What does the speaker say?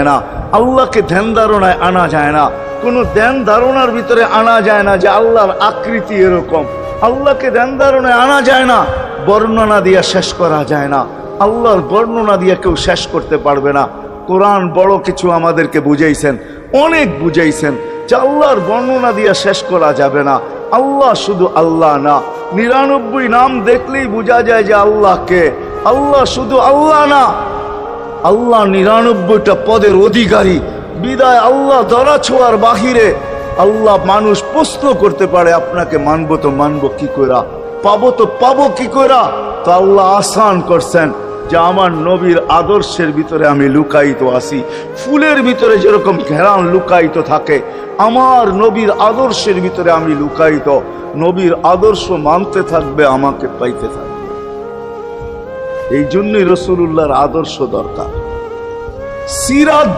না, আল্লাহকে ধ্যান ধারণায় আনা যায় না, কোনো ধ্যান ধারণার ভিতরে আনা যায় না যে আল্লাহর আকৃতি এরকম। আল্লাহকে ধ্যান ধারণায় আনা যায় না, বর্ণনা দিয়ে শেষ করা যায় না। আল্লাহর বর্ণনা দিয়ে কেউ শেষ করতে পারবে না। কোরআন বড় কিছু আমাদেরকে বুঝাইছেন, অনেক বুঝাইছেন যে আল্লাহর বর্ণনা দিয়ে শেষ করা যাবে না। আল্লাহ শুধু আল্লাহ না, 99 নাম দেখলেই বোঝা যায় যে আল্লাহকে। আল্লাহ শুধু আল্লাহ না, আল্লাহ 99টা পদের অধিকারী। বিদায় আল্লাহ ধরা ছোঁয়ার বাহিরে। আল্লাহ মানুষ প্রশ্ন করতে পারে, আপনাকে মানবো তো মানবো কি কইরা, পাবো তো পাবো কি কইরা। তো আল্লাহ আসান করছেন যে আমার নবীর আদর্শের ভিতরে আমি লুকায়িত আছি। ফুলের ভিতরে যেরকম ঘেরান লুকায়িত থাকে, আমার নবীর আদর্শের ভিতরে আমি লুকায়িত। নবীর আদর্শ মানতে থাকবে, আমাকে পাইতে থাকবে। এই জন্যই রাসূলুল্লাহর আদর্শ দরকার, সিরাত